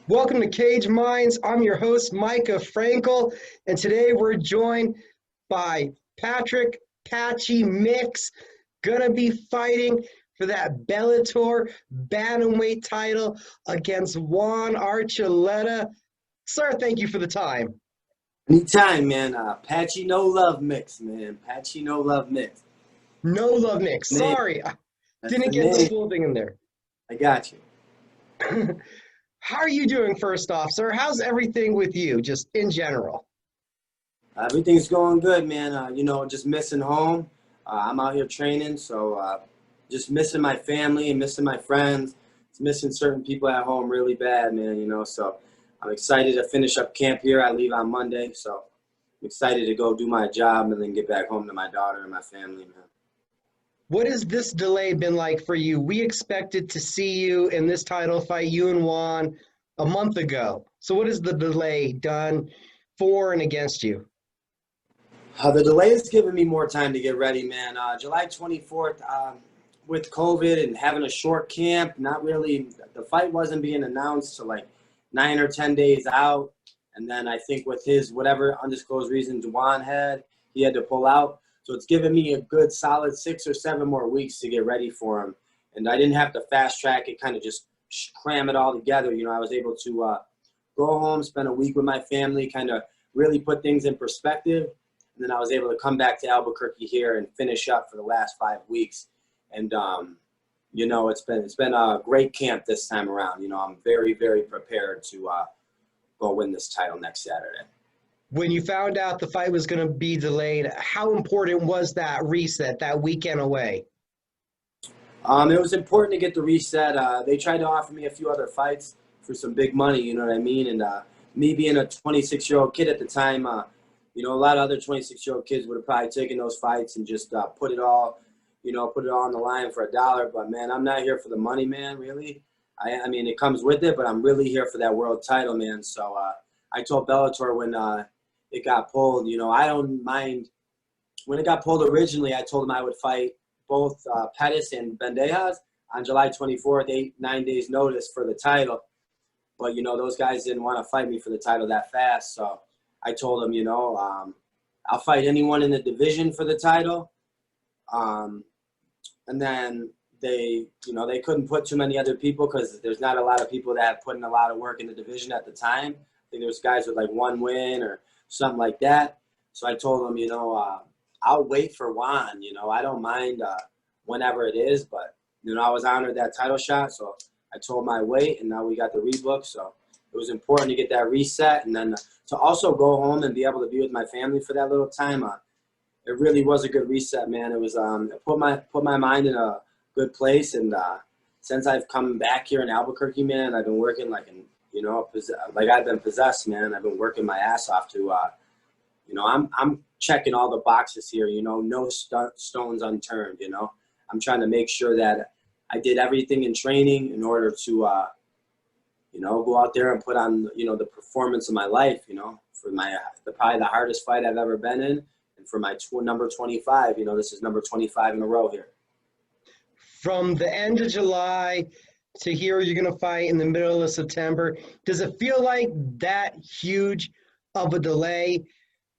Welcome to Cage Minds. I'm your host, Micah Frankel, and today we're joined by Patrick Patchy Mix, gonna be fighting for that Bellator bantamweight title against Juan Archuleta. Sir, thank you for the time. Anytime, man. Patchy no love mix, man. Patchy no love mix. No love, Mix. Name. Sorry, I That's didn't the get the name. full thing in there. I got you. How are you doing, first off, sir? How's everything with you, just in general? Everything's going good, man. Just missing home. I'm out here training, so just missing my family and missing my friends. It's missing certain people at home really bad, man. So I'm excited to finish up camp here. I leave on Monday, so I'm excited to go do my job and then get back home to my daughter and my family, man. What has this delay been like for you? We expected to see you in this title fight, you and Juan, a month ago. So what has the delay done for and against you? The delay has given me more time to get ready, man. July 24th, with COVID and having a short camp, not really, the fight wasn't being announced till like 9 or 10 days out. And then I think with his whatever undisclosed reasons Juan had, he had to pull out. So it's given me a good solid 6 or 7 more weeks to get ready for him. And I didn't have to fast track it, kind of just cram it all together. I was able to go home, spend a week with my family, kind of really put things in perspective. And then I was able to come back to Albuquerque here and finish up for the last 5 weeks. And, it's been a great camp this time around. I'm very, very prepared to go win this title next Saturday. When you found out the fight was going to be delayed, how important was that reset, that weekend away? It was important to get the reset. They tried to offer me a few other fights for some big money, you know what I mean? And me being a 26-year-old kid at the time, a lot of other 26-year-old kids would have probably taken those fights and just put it all on the line for $1. But, man, I'm not here for the money, man, really. I mean, it comes with it, but I'm really here for that world title, man. So I told Bellator when it got pulled, I don't mind. When it got pulled originally, I told them I would fight both Pettis and Bandejas on July 24th, 9 days notice for the title. But, those guys didn't want to fight me for the title that fast. So I told them, I'll fight anyone in the division for the title. And then they couldn't put too many other people because there's not a lot of people that put in a lot of work in the division at the time. I think there's guys with like 1 win or something like that. So I told them, I'll wait for Juan. I don't mind whenever it is. But, I was honored that title shot. So I told him I wait, and now we got the rebook. So it was important to get that reset and then to also go home and be able to be with my family for that little time. It really was a good reset, man. It was it put my mind in a good place. And since I've come back here in Albuquerque, man, I've been working like I've been possessed, man. I've been working my ass off to, I'm checking all the boxes here, no stones unturned, I'm trying to make sure that I did everything in training in order to, go out there and put on, the performance of my life, for probably the hardest fight I've ever been in. And for my number 25, this is number 25 in a row here. From the end of July to here, you're going to fight in the middle of September. Does it feel like that huge of a delay?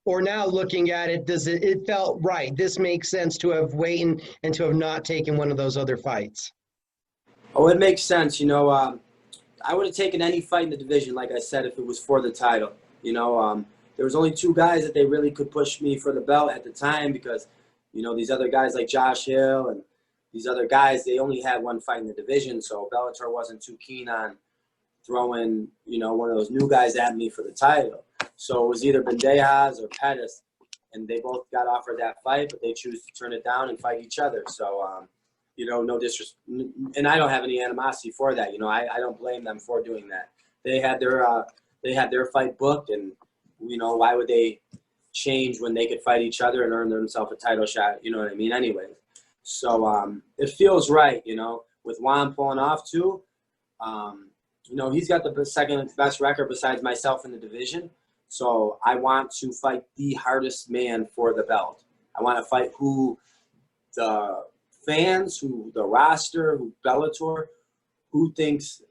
Or now looking at it, it felt right? This makes sense to have waited and to have not taken one of those other fights. Oh, it makes sense. I would have taken any fight in the division, like I said, if it was for the title. There was only 2 guys that they really could push me for the belt at the time because, these other guys like Josh Hill and these other guys, they only had 1 fight in the division. So Bellator wasn't too keen on throwing, one of those new guys at me for the title. So it was either Bandejas or Pettis, and they both got offered that fight, but they choose to turn it down and fight each other. So, no disrespect, and I don't have any animosity for that. I don't blame them for doing that. They had their fight booked, and why would they change when they could fight each other and earn themselves a title shot? You know what I mean? Anyways, so it feels right. With Juan pulling off too. He's got the second best record besides myself in the division. So I want to fight the hardest man for the belt. I want to fight who the fans, who the roster, who Bellator, who thinks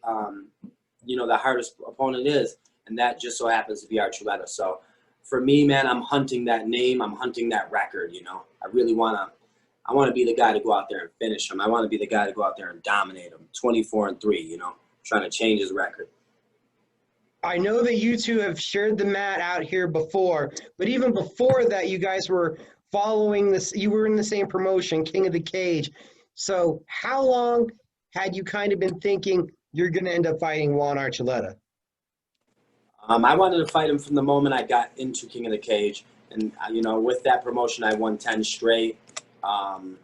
the hardest opponent is, and that just so happens to be Archuleta. So for me, man, I'm hunting that name. I'm hunting that record. I really want to be the guy to go out there and finish him. I want to be the guy to go out there and dominate him. 24-3. Trying to change his record. I know that you two have shared the mat out here before, but even before that, you guys were following this. You were in the same promotion, King of the Cage. So how long had you kind of been thinking you're going to end up fighting Juan Archuleta? I wanted to fight him from the moment I got into King of the Cage. And, with that promotion, I won 10 straight. 10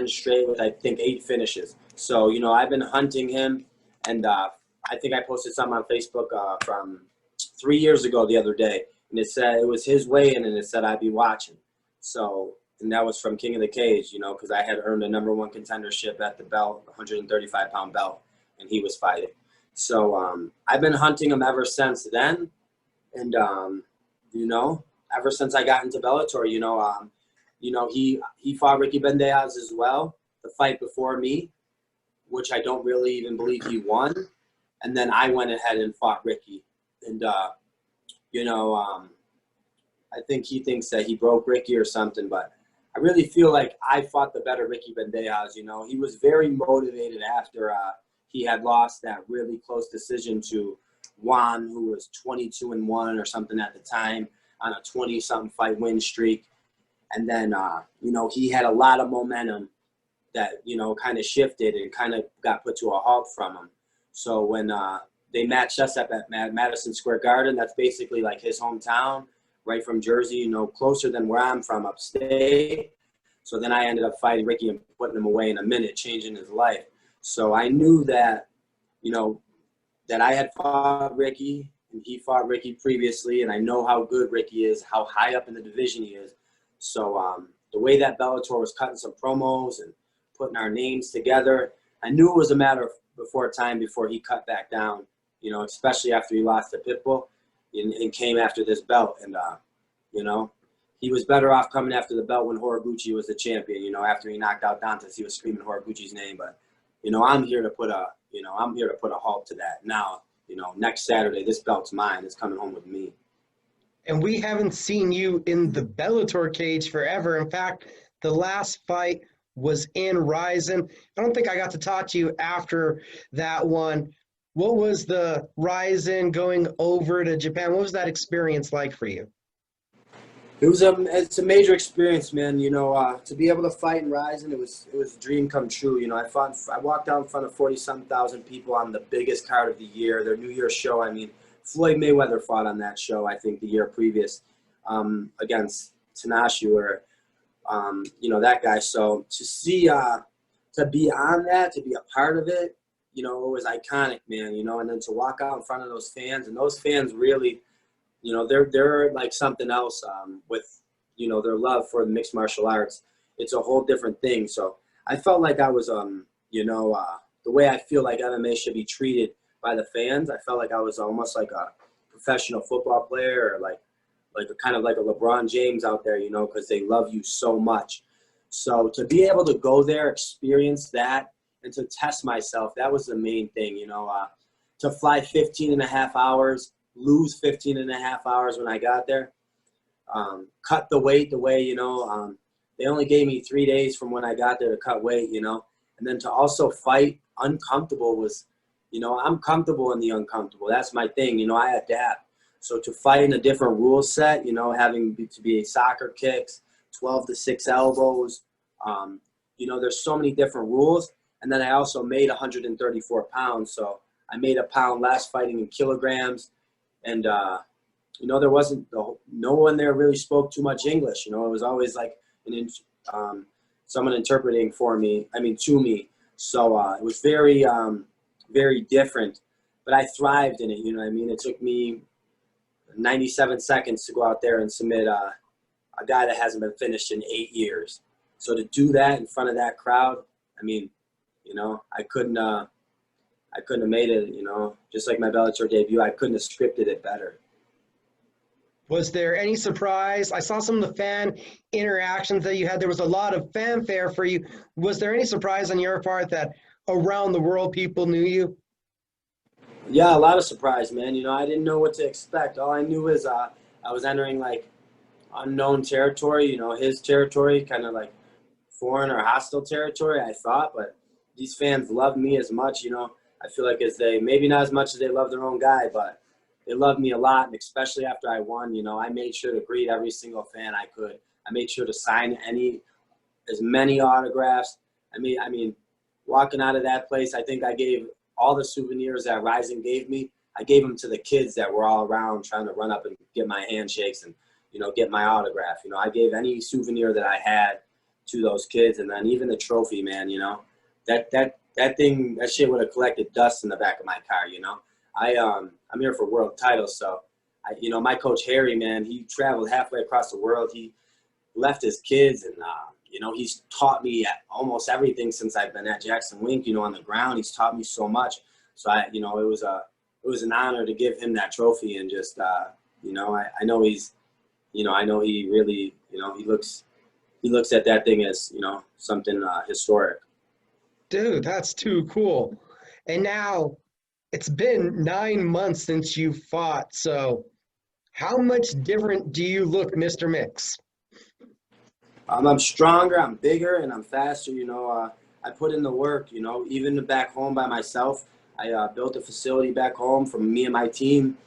straight with, I think, 8 finishes. So, I've been hunting him. And I think I posted something on Facebook from 3 years ago the other day. And it said it was his weigh-in, and it said I'd be watching. So, and that was from King of the Cage, because I had earned a #1 contendership at the belt, 135-pound belt, and he was fighting. So I've been hunting him ever since then. And, ever since I got into Bellator, he fought Ricky Bandejas as well, the fight before me, which I don't really even believe he won. And then I went ahead and fought Ricky. And, I think he thinks that he broke Ricky or something, but I really feel like I fought the better Ricky Bandejas. He was very motivated after he had lost that really close decision to Juan, who was 22-1 or something at the time on a 20-something fight win streak. And then, he had a lot of momentum that, kind of shifted and kind of got put to a halt from him. So when they matched us up at Madison Square Garden, that's basically like his hometown, right from Jersey, closer than where I'm from, upstate. So then I ended up fighting Ricky and putting him away in a minute, changing his life. So I knew that, that I had fought Ricky and he fought Ricky previously, and I know how good Ricky is, how high up in the division he is. So the way that Bellator was cutting some promos and putting our names together, I knew it was a matter of time before he cut back down, especially after he lost to Pitbull and came after this belt. And, he was better off coming after the belt when Horiguchi was the champion. After he knocked out Dantas, he was screaming Horiguchi's name. But, I'm here to put a halt to that. Now, next Saturday, this belt's mine. It's coming home with me. And we haven't seen you in the Bellator cage forever. In fact, the last fight was in Rizin. I don't think I got to talk to you after that one. What was the Rizin going over to Japan? What was that experience like for you? It's a major experience, man. To be able to fight in Rizin, it was a dream come true. I walked out in front of 40-something thousand people on the biggest card of the year, their New Year's show. I mean, Floyd Mayweather fought on that show, I think, the year previous against Tanahashi, or that guy. So to see, to be on that, to be a part of it, it was iconic, man. And then to walk out in front of those fans, and those fans really, they're like something else with, their love for the mixed martial arts. It's a whole different thing. So I felt like I was, the way I feel like MMA should be treated by the fans. I felt like I was almost like a professional football player, or like kind of like a LeBron James out there, because they love you so much. So to be able to go there, experience that, and to test myself, that was the main thing, to fly 15 and a half hours, lose 15 and a half hours when I got there, cut the weight the way, they only gave me 3 days from when I got there to cut weight, and then to also fight uncomfortable was, I'm comfortable in the uncomfortable. That's my thing, I adapt. So to fight in a different rule set, having to be soccer kicks, 12 to 6 elbows, there's so many different rules. And then I also made 134 pounds. So I made a pound less fighting in kilograms. And, there wasn't, no one there really spoke too much English. It was always like someone interpreting to me. So it was very, very different. But I thrived in it, It took me 97 seconds to go out there and submit a guy that hasn't been finished in 8 years. So to do that in front of that crowd, I couldn't have made it, just like my Bellator debut, I couldn't have scripted it better. Was there any surprise? I saw some of the fan interactions that you had. There was a lot of fanfare for you. Was there any surprise on your part that around the world people knew you? Yeah, a lot of surprise, man. You know, I didn't know what to expect. All I knew is I was entering like unknown territory, you know, his territory, kind of like foreign or hostile territory, I thought. But these fans love me as much, you know. I feel like as they, maybe not as much as they love their own guy, but they love me a lot. And especially after I won, you know, I made sure to greet every single fan I could. I made sure to sign as many autographs. I mean, walking out of that place, I think I gave all the souvenirs that Rising gave me. I gave them to the kids that were all around trying to run up and get my handshakes and, you know, get my autograph. You know, I gave any souvenir that I had to those kids, and then even the trophy, man. You know, that shit would have collected dust in the back of my car. You know, I'm here for world titles, so you know, my coach Harry, man, he traveled halfway across the world. He left his kids, and you know, he's taught me almost everything since I've been at JacksonWink. You know, on the ground, he's taught me so much. So you know, it was an honor to give him that trophy, and just you know, I know he's, you know, I know he really, you know, he looks at that thing as, you know, something historic. Dude, that's too cool. And now it's been 9 months since you fought. So how much different do you look, Mr. Mix? I'm stronger, I'm bigger, and I'm faster. You know, I put in the work. You know, even back home by myself, I built a facility back home for me and my team.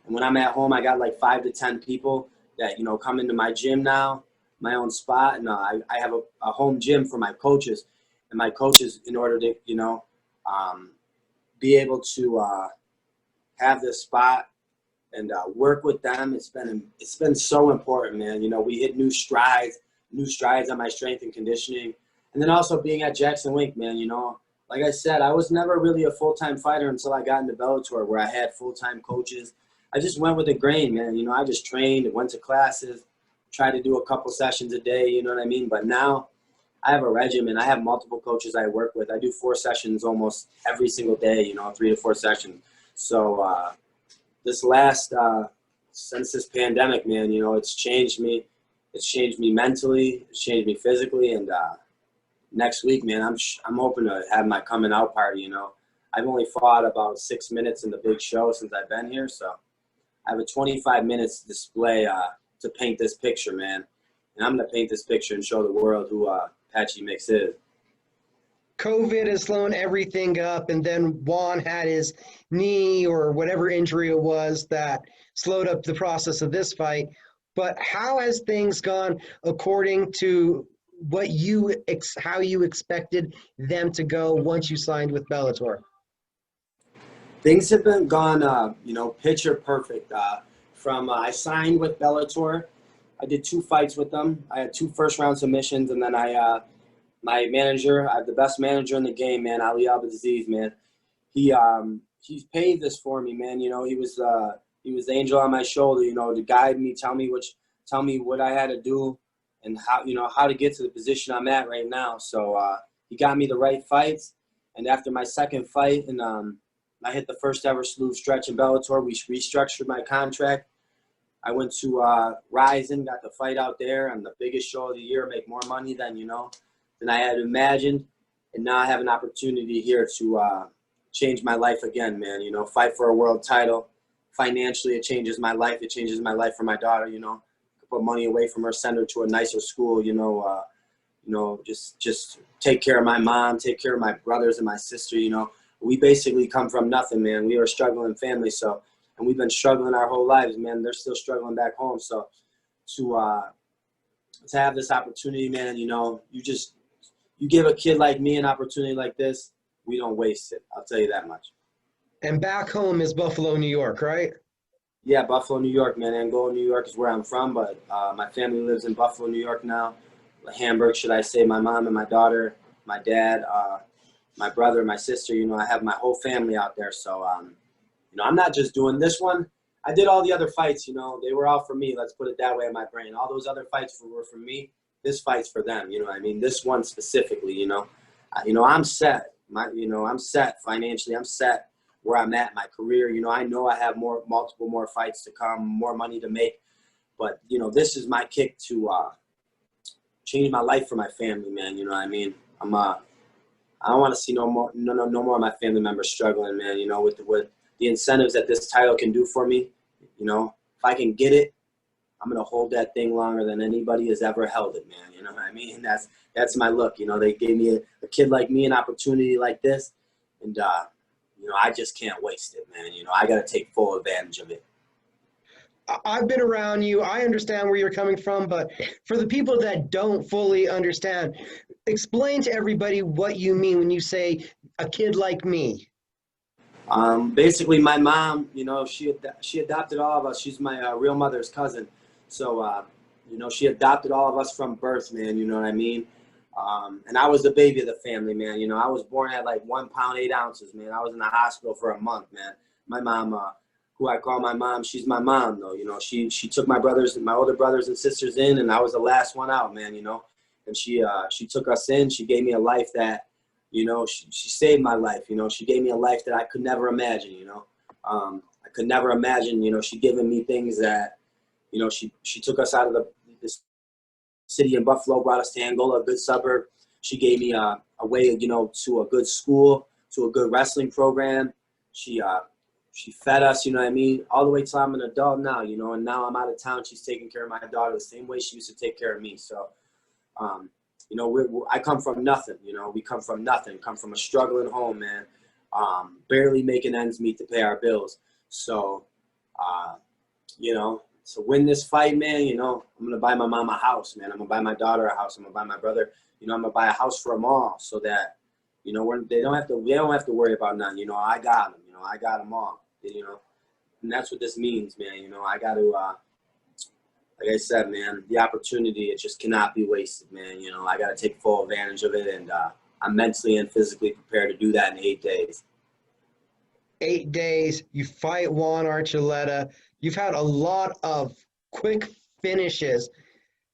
And when I'm at home, I got like 5 to 10 people that, you know, come into my gym now, my own spot, and I have a home gym for my coaches. And my coaches, in order to, you know, um, be able to have this spot and work with them. It's been so important, man. You know, we hit new strides on my strength and conditioning, and then also being at JacksonWink, man. You know, like I said, I was never really a full-time fighter until I got into Bellator, where I had full-time coaches. I just went with the grain, man. You know, I just trained, went to classes, tried to do a couple sessions a day. You know what I mean? But now I have a regimen. I have multiple coaches I work with. I do 4 sessions almost every single day. You know, 3 to 4 sessions. So this last since this pandemic, man, you know, it's changed me. It's changed me mentally. It's changed me physically. And next week, man, I'm hoping to have my coming out party. You know, I've only fought about 6 minutes in the big show since I've been here, so I have a 25 minutes display to paint this picture, man. And I'm gonna paint this picture and show the world who Patchy Mix is. COVID has slowed everything up, and then Juan had his knee or whatever injury it was that slowed up the process of this fight. But how has things gone according to what how you expected them to go once you signed with Bellator? Things have been gone, you know, picture perfect. From I signed with Bellator, I did 2 fights with them. I had 2 first-round submissions, and then my manager, I have the best manager in the game, man, Ali Abdelaziz, man. He's paved this for me, man. You know, he was the angel on my shoulder, you know, to guide me, tell me what I had to do, and how, you know, how to get to the position I'm at right now. So he got me the right fights, and after my second fight, and I hit the first ever smooth stretch in Bellator, we restructured my contract. I went to Rising, got the fight out there on the biggest show of the year, make more money than I had imagined, and now I have an opportunity here to change my life again, man. You know, fight for a world title. Financially, it changes my life. It changes my life for my daughter. You know, put money away from her, send her to a nicer school. You know, just take care of my mom, take care of my brothers and my sister. You know, we basically come from nothing, man. We were a struggling family, so, and we've been struggling our whole lives, man. They're still struggling back home, so to have this opportunity, man, you know, you give a kid like me an opportunity like this, we don't waste it. I'll tell you that much. And back home is Buffalo, New York, right? Yeah, Buffalo, New York, man. Angola, New York is where I'm from, but my family lives in Buffalo, New York now. Hamburg, should I say. My mom and my daughter, my dad, my brother, my sister. You know, I have my whole family out there. So, you know, I'm not just doing this one. I did all the other fights, you know. They were all for me. Let's put it that way in my brain. All those other fights were for me. This fight's for them, you know what I mean? This one specifically, you know. I'm set. I'm set financially. I'm set where I'm at in my career. You know I have multiple more fights to come, more money to make. But, you know, this is my kick to change my life for my family, man. You know what I mean? I don't want to see no more of my family members struggling, man. You know, with the incentives that this title can do for me, you know, if I can get it, I'm going to hold that thing longer than anybody has ever held it, man. You know what I mean? That's my look. You know, they gave me a kid like me an opportunity like this, and, you know, I just can't waste it, man. You know, I got to take full advantage of it. I've been around you. I understand where you're coming from, but for the people that don't fully understand, explain to everybody what you mean when you say a kid like me. Basically, my mom, you know, she adopted all of us. She's my real mother's cousin. So, you know, she adopted all of us from birth, man. You know what I mean? And I was the baby of the family, man. You know, I was born at like 1 pound, 8 ounces, man. I was in the hospital for a month, man. My mom, who I call my mom, she's my mom, though. You know, she took my older brothers and sisters in, and I was the last one out, man, you know. And she took us in. She gave me a life that, you know, she saved my life. You know, she gave me a life that I could never imagine, you know. I could never imagine, you know, she giving me things that, you know, she took us out of this city in Buffalo, brought us to Angola, a good suburb. She gave me a way, you know, to a good school, to a good wrestling program. She fed us, you know what I mean, all the way till I'm an adult now, you know, and now I'm out of town. She's taking care of my daughter the same way she used to take care of me. So, you know, I come from nothing, you know, we come from nothing, come from a struggling home, man, barely making ends meet to pay our bills. So, you know, to win this fight, man, you know, I'm going to buy my mom a house, man. I'm going to buy my daughter a house. I'm going to buy my brother, you know, I'm going to buy a house for them all so that, you know, they don't have to worry about nothing. You know, I got them, you know, I got them all, you know, and that's what this means, man. You know, I got to, like I said, man, the opportunity, it just cannot be wasted, man. You know, I got to take full advantage of it, and I'm mentally and physically prepared to do that in 8 days. 8 days, you fight Juan Archuleta. You've had a lot of quick finishes.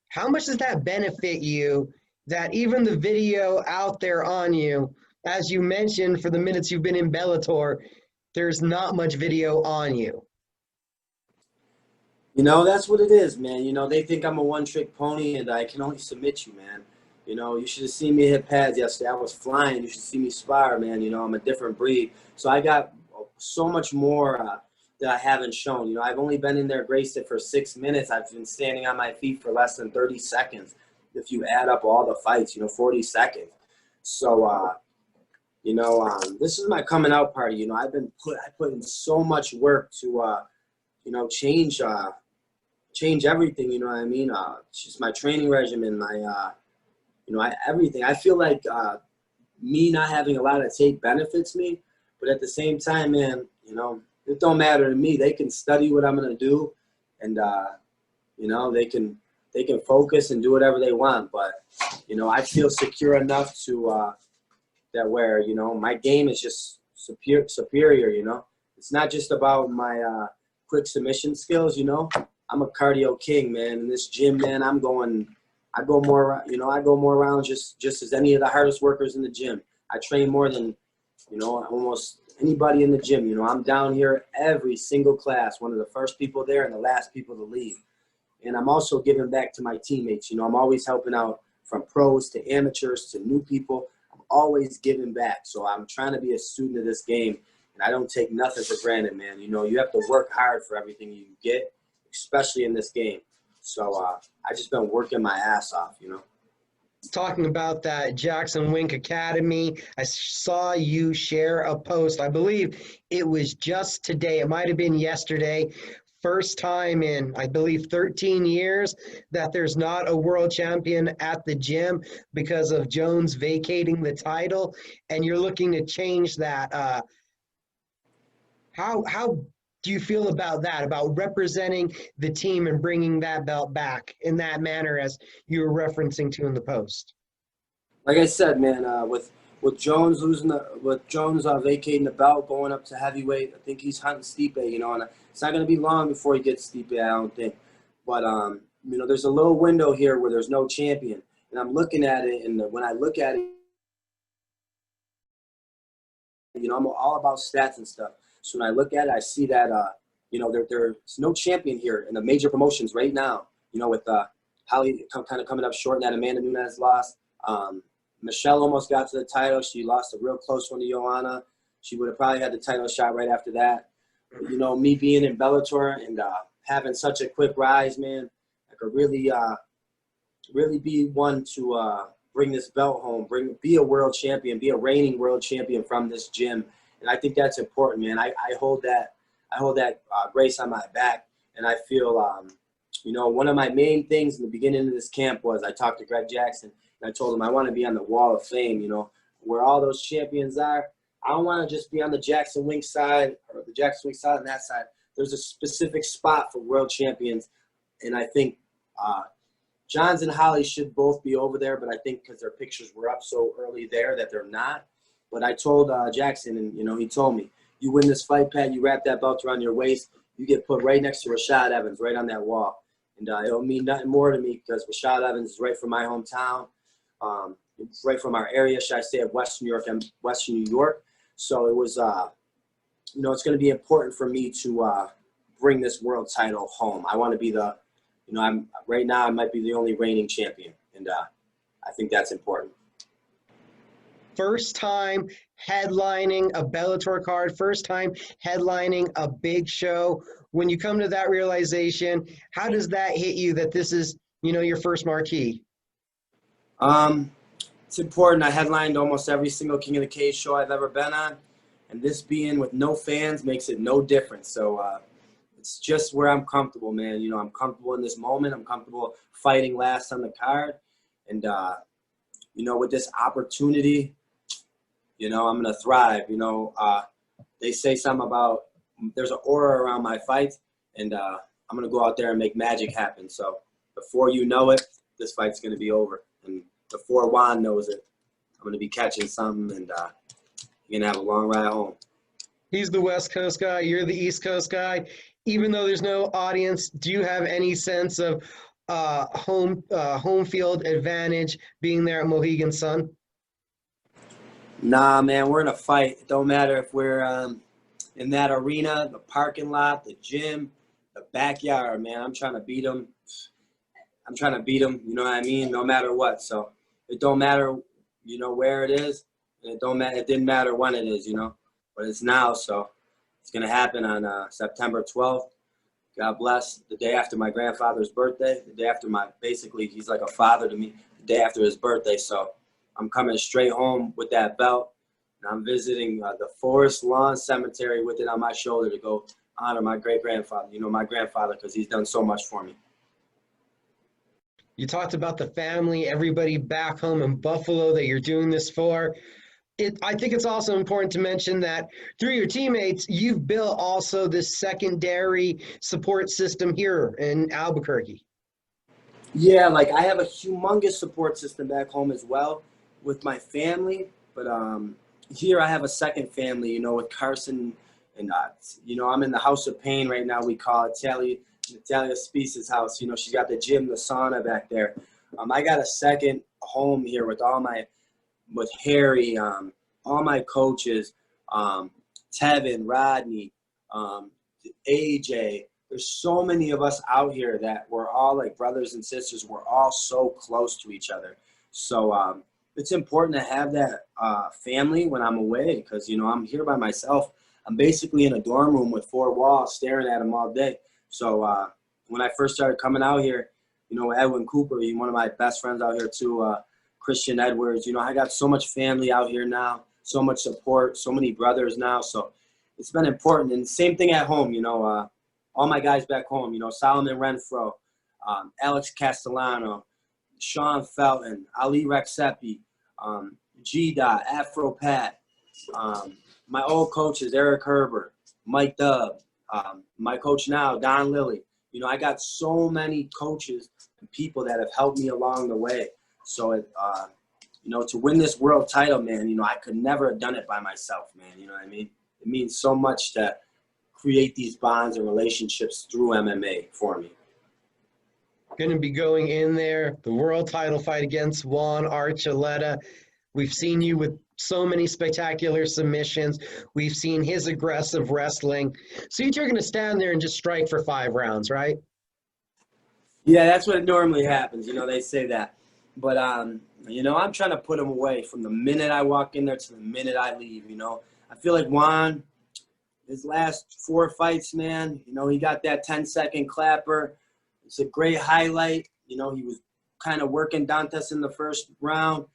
How much does that benefit you that even the video out there on you, as you mentioned, for the minutes you've been in Bellator, there's not much video on you? You know, that's what it is, man. You know, they think I'm a one-trick pony and I can only submit you, man. You know, you should have seen me hit pads yesterday. I was flying. You should see me spar, man. You know, I'm a different breed. So I got so much more that I haven't shown. You know, I've only been in there graced it for 6 minutes. I've been standing on my feet for less than 30 seconds. If you add up all the fights, you know, 40 seconds. So, you know, this is my coming out party. You know, I put in so much work to, you know, change everything. You know what I mean? Just my training regimen, my, you know, everything. I feel like me not having a lot of tape benefits me, but at the same time, man, you know, it don't matter to me. They can study what I'm gonna do, and you know, they can focus and do whatever they want. But you know, I feel secure enough to that where, you know, my game is just superior. You know, it's not just about my quick submission skills. You know, I'm a cardio king, man. In this gym, man, I go more rounds just as any of the hardest workers in the gym. I train more than, you know, almost anybody in the gym. You know, I'm down here every single class, one of the first people there and the last people to leave. And I'm also giving back to my teammates. You know, I'm always helping out from pros to amateurs to new people. I'm always giving back. So I'm trying to be a student of this game, and I don't take nothing for granted, man. You know, you have to work hard for everything you get, especially in this game. So I just been working my ass off, you know. Talking about that JacksonWink Academy, I saw you share a post. I believe it was just today. It might have been yesterday. First time in, I believe, 13 years that there's not a world champion at the gym because of Jones vacating the title, and you're looking to change that. How do you feel about that, about representing the team and bringing that belt back in that manner as you were referencing to in the post? Like I said, man, with Jones vacating the belt, going up to heavyweight, I think he's hunting Stipe, you know, and it's not going to be long before he gets Stipe, I don't think. But, you know, there's a little window here where there's no champion. And I'm looking at it, and when I look at it, you know, I'm all about stats and stuff. So when I look at it, I see that, you know, there's no champion here in the major promotions right now. You know, with Holly kind of coming up short in that Amanda Nunes loss. Michelle almost got to the title. She lost a real close one to Joanna. She would have probably had the title shot right after that. you know, me being in Bellator and having such a quick rise, man, I could really, really be one to bring this belt home, be a world champion, be a reigning world champion from this gym. And I think that's important, man. I hold that grace on my back, and I feel, you know, one of my main things in the beginning of this camp was I talked to Greg Jackson, and I told him I want to be on the Wall of Fame, you know, where all those champions are. I don't want to just be on the JacksonWink side or the JacksonWink side on that side. There's a specific spot for world champions, and I think Johns and Holly should both be over there, but I think because their pictures were up so early there that they're not. But I told Jackson, and, you know, he told me, you win this fight, Pat, you wrap that belt around your waist, you get put right next to Rashad Evans, right on that wall. And it'll mean nothing more to me because Rashad Evans is right from my hometown, right from our area, should I say, of Western New York. So it was, you know, it's going to be important for me to bring this world title home. I want to be the, you know, right now I might be the only reigning champion, and I think that's important. First time headlining a Bellator card, first time headlining a big show. When you come to that realization, how does that hit you that this is, you know, your first marquee? It's important. I headlined almost every single King of the Cage show I've ever been on, and this being with no fans makes it no different. So it's just where I'm comfortable, man. You know, I'm comfortable in this moment. I'm comfortable fighting last on the card, and you know, with this opportunity, you know, I'm going to thrive. You know, they say something about there's an aura around my fights, and I'm going to go out there and make magic happen. So before you know it, this fight's going to be over. And before Juan knows it, I'm going to be catching something, and you're going to have a long ride home. He's the West Coast guy. You're the East Coast guy. Even though there's no audience, do you have any sense of home field advantage being there at Mohegan Sun? Nah, man, we're in a fight. It don't matter if we're in that arena, the parking lot, the gym, the backyard, man. I'm trying to beat them. I'm trying to beat them, you know what I mean, no matter what. So it don't matter, you know, where it is. And it didn't matter when it is, you know. But it's now, so it's going to happen on September 12th. God bless. The day after my grandfather's birthday. The day after basically, he's like a father to me. The day after his birthday, so I'm coming straight home with that belt, and I'm visiting the Forest Lawn Cemetery with it on my shoulder to go honor my great-grandfather, you know, my grandfather, because he's done so much for me. You talked about the family, everybody back home in Buffalo that you're doing this for. I think it's also important to mention that through your teammates, you've built also this secondary support system here in Albuquerque. Yeah, like I have a humongous support system back home as well with my family, but here I have a second family, you know, with Carson, and you know, I'm in the House of Pain right now. We call it Natalia Spice's house. You know, she's got the gym, the sauna back there. I got a second home here with with Harry, all my coaches, Tevin, Rodney, AJ. There's so many of us out here that we're all like brothers and sisters. We're all so close to each other. So it's important to have that family when I'm away, because, you know, I'm here by myself. I'm basically in a dorm room with 4 walls staring at them all day. So when I first started coming out here, you know, Edwin Cooper, he's one of my best friends out here too, Christian Edwards, you know, I got so much family out here now, so much support, so many brothers now. So it's been important. And same thing at home, you know, all my guys back home, you know, Solomon Renfro, Alex Castellano, Sean Felton, Ali Rexepi, G-Dot, Afro Pat, my old coaches, Eric Herbert, Mike Dubb, my coach now, Don Lilly. You know, I got so many coaches and people that have helped me along the way. So, you know, to win this world title, man, you know, I could never have done it by myself, man. You know what I mean? It means so much to create these bonds and relationships through MMA for me. Going to be going in there, the world title fight against Juan Archuleta. We've seen you with so many spectacular submissions. We've seen his aggressive wrestling. So you're going to stand there and just strike for 5 rounds, right? Yeah, that's what normally happens. You know, they say that. But, you know, I'm trying to put him away from the minute I walk in there to the minute I leave, you know. I feel like Juan his last 4 fights, man, you know, he got that 10-second clapper. It's a great highlight. You know, he was kind of working Dantas in the first round.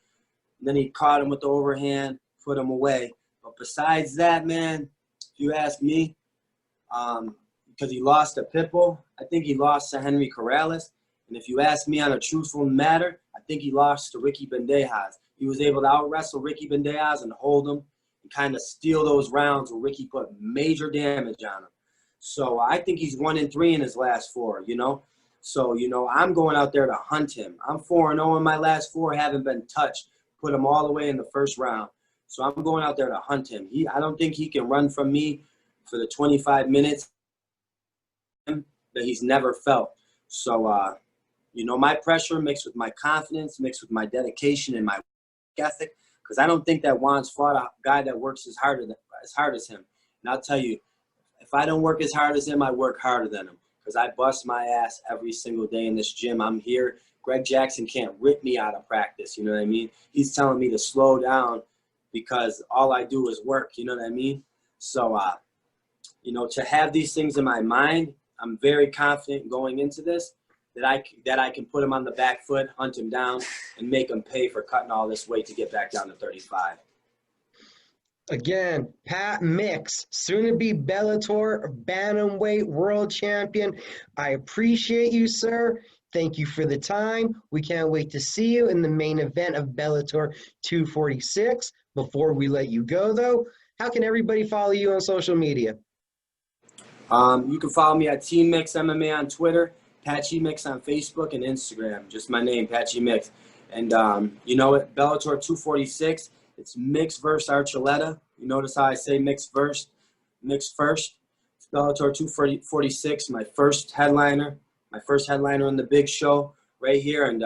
Then he caught him with the overhand, put him away. But besides that, man, if you ask me, because he lost to Pitbull, I think he lost to Henry Corrales. And if you ask me on a truthful matter, I think he lost to Ricky Bandejas. He was able to out-wrestle Ricky Bandejas and hold him and kind of steal those rounds where Ricky put major damage on him. So I think he's 1-3 in his last 4, you know. So, you know, I'm going out there to hunt him. I'm 4-0 in my last 4, haven't been touched. Put him all the way in the first round. So I'm going out there to hunt him. I don't think he can run from me for the 25 minutes that he's never felt. So, you know, my pressure mixed with my confidence, mixed with my dedication and my work ethic, because I don't think that Juan's fought a guy that works as hard as him. And I'll tell you, if I don't work as hard as him, I work harder than him, because I bust my ass every single day in this gym. I'm here. Greg Jackson can't rip me out of practice, you know what I mean? He's telling me to slow down because all I do is work, you know what I mean? So, you know, to have these things in my mind, I'm very confident going into this that I can put him on the back foot, hunt him down, and make him pay for cutting all this weight to get back down to 35. Again, Pat Mix, soon to be Bellator bantamweight world champion. I appreciate you, sir. Thank you for the time. We can't wait to see you in the main event of Bellator 246. Before we let you go, though, how can everybody follow you on social media? You can follow me at Team Mix MMA on Twitter, Patchy Mix on Facebook and Instagram. Just my name, Patchy Mix. And you know what? Bellator 246, it's Mix versus Archuleta. You notice how I say Mix first? Mix first. It's Bellator 246, my first headliner in the big show right here. And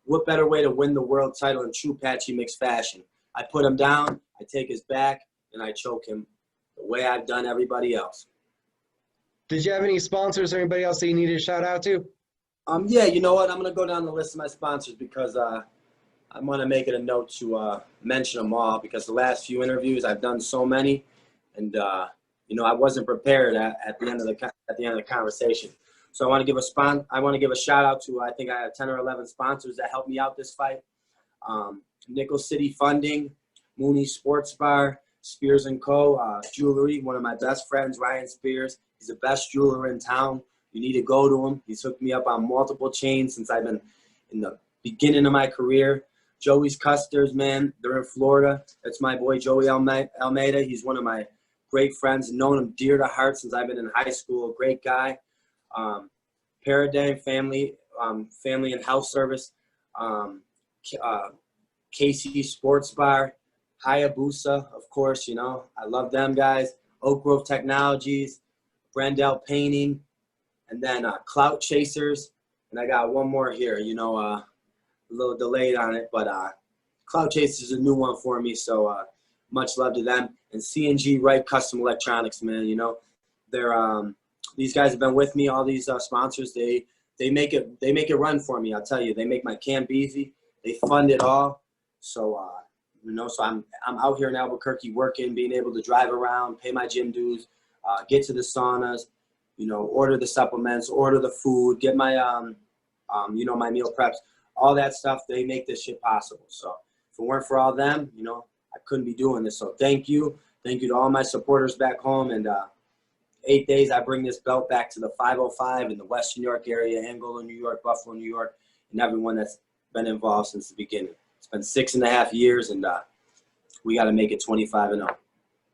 what better way to win the world title in true Patchy Mix fashion? I put him down, I take his back, and I choke him the way I've done everybody else. Did you have any sponsors or anybody else that you needed to shout out to? Yeah, you know what? I'm going to go down the list of my sponsors because I'm going to make it a note to mention them all, because the last few interviews I've done so many, and you know, I wasn't prepared at the end of the conversation. So I want to give a shout out to, I think I have 10 or 11 sponsors that helped me out this fight. Nickel City Funding, Mooney Sports Bar, Spears & Co. Jewelry, one of my best friends, Ryan Spears. He's the best jeweler in town. You need to go to him. He's hooked me up on multiple chains since I've been in the beginning of my career. Joey's Custards, man, they're in Florida. That's my boy Joey Almeida. He's one of my great friends, known him dear to heart since I've been in high school. Great guy. Paradigm Family and Health Service. KC Sports Bar. Hayabusa, of course, you know, I love them guys. Oak Grove Technologies, Brandell Painting, and then Clout Chasers. And I got one more here, you know, a little delayed on it, but Clout Chasers is a new one for me, so much love to them. And C&G Wright Custom Electronics, man, you know, they're these guys have been with me, all these sponsors. They make it run for me, I'll tell you. They make my camp easy. They fund it all. So you know, so I'm out here in Albuquerque working, being able to drive around, pay my gym dues, get to the saunas, you know, order the supplements, order the food, get my, you know, my meal preps, all that stuff. They make this shit possible. So if it weren't for all them, you know, I couldn't be doing this. So thank you. Thank you to all my supporters back home. And 8 days, I bring this belt back to the 505 in the Western New York area, Angola, New York, Buffalo, New York, and everyone that's been involved since the beginning. It's been 6.5 years, and we got to make it 25-0.